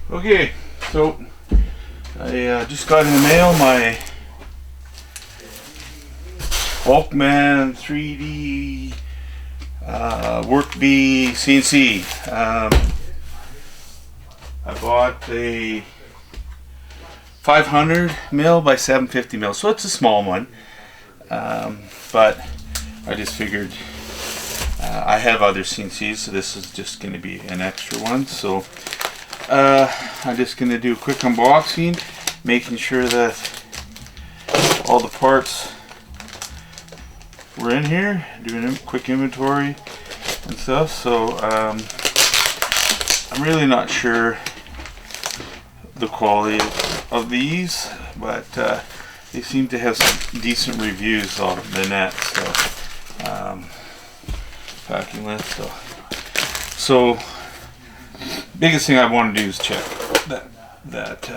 Okay, so I just got in the mail my Walkman 3D Workbee CNC. I bought a 500 mil by 750 mil, so it's a small one, but I just figured I have other CNCs, so this is just going to be an extra one. So I'm just going to do a quick unboxing, making sure that all the parts were in here, doing a quick inventory and stuff. So I'm really not sure the quality of these, but they seem to have some decent reviews on the net. So packing list. So biggest thing I want to do is check that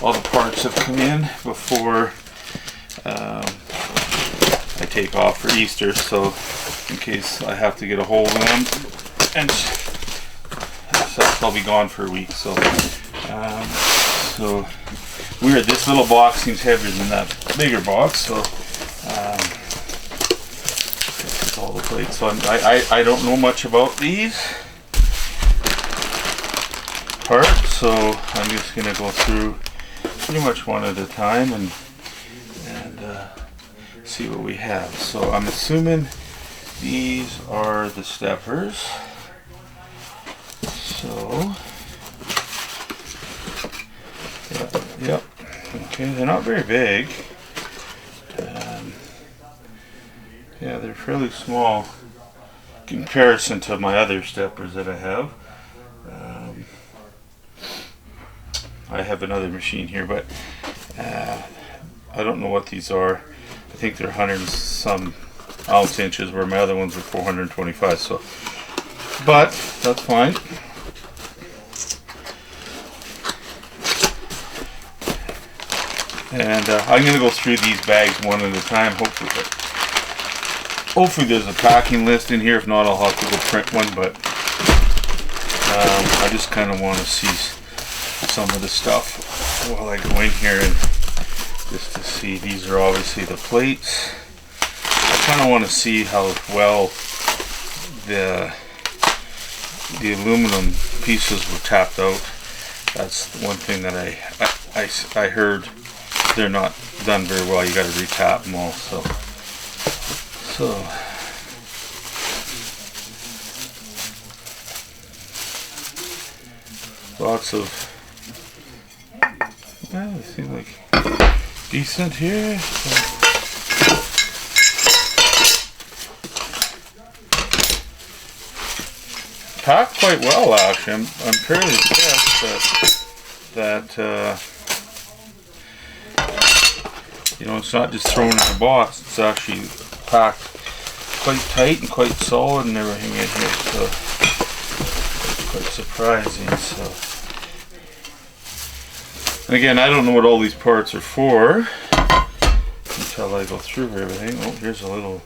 all the parts have come in before I take off for Easter, so in case I have to get a hold of them, and I'll be gone for a week. So so weird, this little box seems heavier than that bigger box, so that's all the plates. So I don't know much about these parts, so I'm just going to go through pretty much one at a time and see what we have. So I'm assuming these are the steppers. So yep. Okay, they're not very big. Yeah, they're fairly small in comparison to my other steppers that I have. I have another machine here, but I don't know what these are. I think they're 100 and some ounce inches, where my other ones are 425. So, but that's fine. And I'm going to go through these bags one at a time. Hopefully there's a packing list in here. If not, I'll have to go print one. But I just kind of want to see some of the stuff while I go in here, and just to see. These are obviously the plates. I kind of want to see how well the aluminum pieces were tapped out. That's one thing that I heard. They're not done very well. You got to retap them all. So lots of, yeah, they seem like decent here. So packed quite well, actually. I'm fairly impressed that you know, it's not just thrown in a box. It's actually packed quite tight and quite solid and everything in here. So it's quite surprising. So, and again, I don't know what all these parts are for until I go through everything. Oh, here's some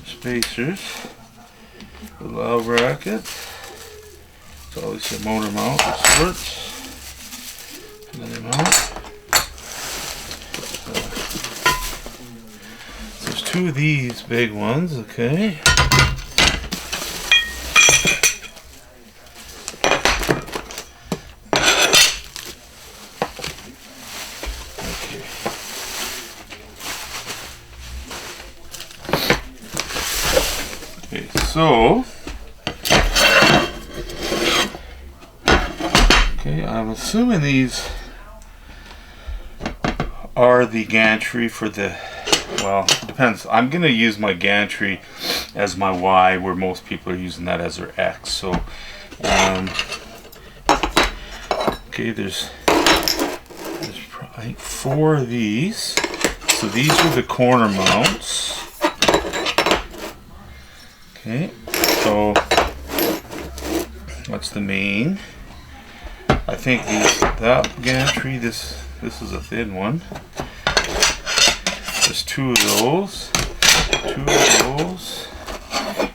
spacers, a little bracket. It's always a motor mount of sorts. Another mount. There's two of these big ones, okay. Okay, so I'm assuming these are the gantry for the, well, it depends. I'm going to use my gantry as my Y, where most people are using that as their X. So, okay, there's I think 4 of these. So these are the corner mounts. Okay, so that's the main. I think that gantry, this is a thin one. There's 2 of those,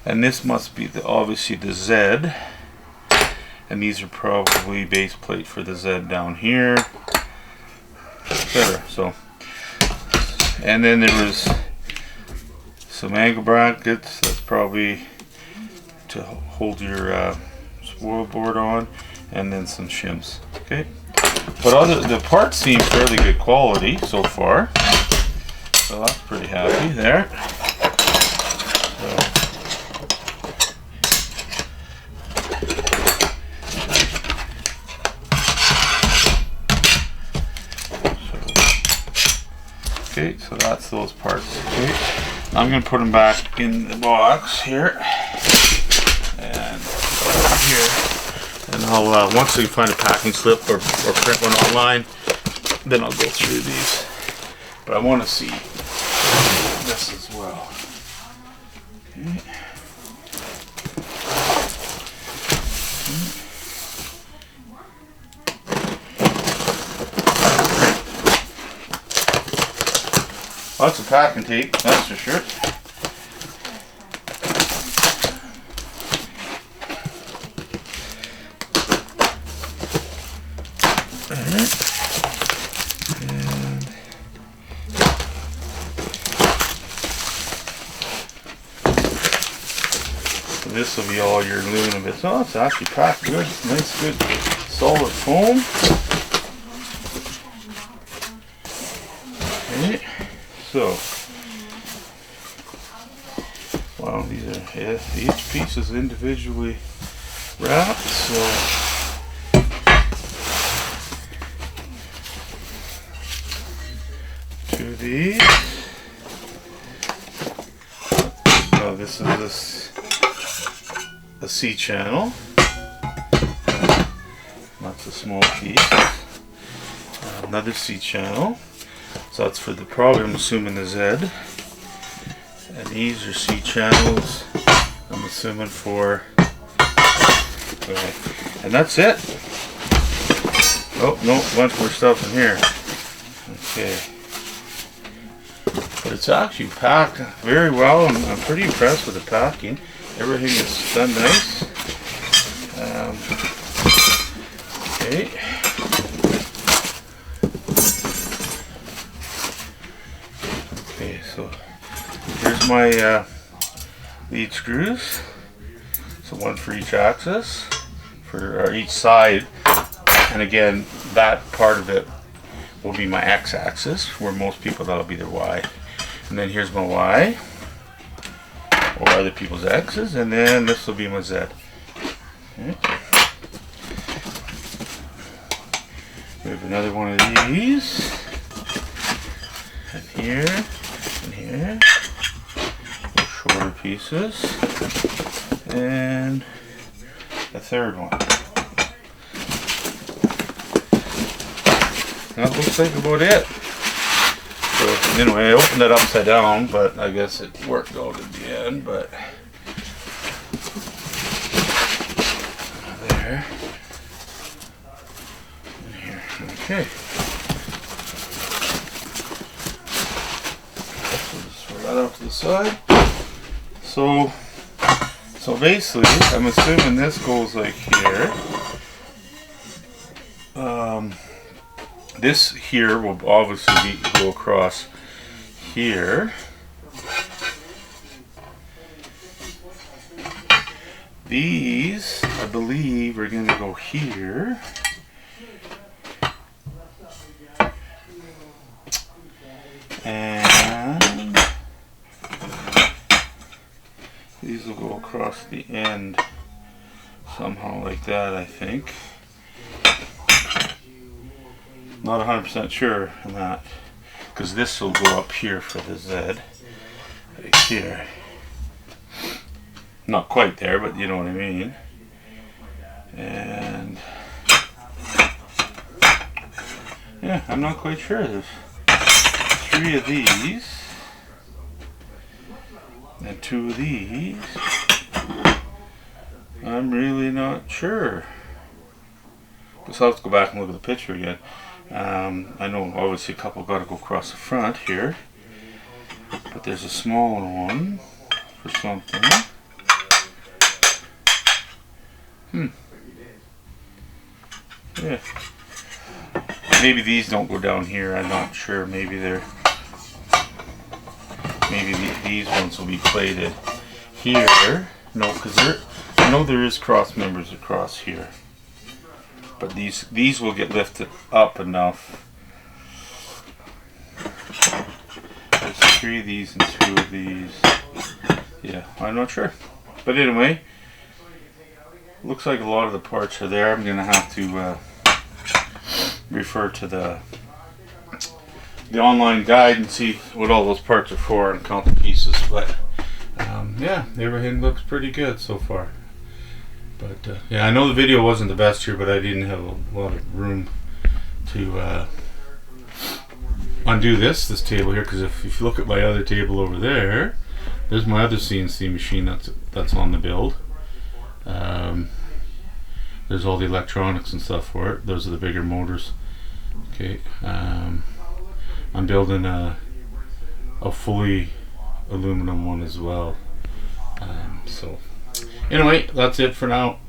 and this must be obviously the Z. and these are probably base plate for the Z down here, etc. So, and then there was some angle brackets. That's probably to hold your spoil board on, and then some shims. Okay, but the parts seem fairly good quality so far, so that's pretty happy there. Okay, so that's those parts. Okay, I'm going to put them back in the box here and here, and I'll once I find a packing slip or print one online, then I'll go through these. But I want to see this as well. Okay. Lots of packing tape, that's for sure. Alright. And so this will be all your aluminum bits. Oh, it's actually packed good. Nice, good, solid foam. Okay. So, wow, these are, yeah, each piece is individually wrapped, so two of these. This is a C channel. That's a small piece. Another C channel. So that's for the, probably I'm assuming the Z. And these are C channels, I'm assuming for, okay. And that's it. Oh, no, a bunch more stuff in here. Okay. But it's actually packed very well. I'm pretty impressed with the packing. Everything is done nice. Okay. Okay, so here's my lead screws. So one for each axis, for each side, and again that part of it will be my x-axis, where most people that'll be their y. And then here's my y, or other people's x's, and then this will be my z. Okay. We have another one of these, and here, and here, shorter pieces, and a third one. That looks like about it. So anyway, I opened it upside down, but I guess it worked out at the end. But there, and here. Okay. So just throw that off to the side. So basically, I'm assuming this goes like here. This here will obviously go across here. These, I believe, are going to go here. And these will go across the end somehow like that, I think. Not 100% sure on that, because this will go up here for the Z, right here. Not quite there, but you know what I mean. And yeah, I'm not quite sure. There's 3 of these and 2 of these. I'm really not sure. Guess I'll have to go back and look at the picture again. I know obviously a couple got to go across the front here, but there's a smaller one for something. Yeah. Maybe these don't go down here. I'm not sure. Maybe these ones will be plated here. No, because I know there is cross members across here, but these will get lifted up enough. There's 3 of these and 2 of these. Yeah, I'm not sure, but anyway, looks like a lot of the parts are there. I'm gonna have to refer to the online guide and see what all those parts are for and count the pieces. But yeah, everything looks pretty good so far. But yeah, I know the video wasn't the best here, but I didn't have a lot of room to undo this table here, because if you look at my other table over there, there's my other CNC machine that's on the build. There's all the electronics and stuff for it. Those are the bigger motors. Okay, I'm building a fully aluminum one as well. So anyway, that's it for now.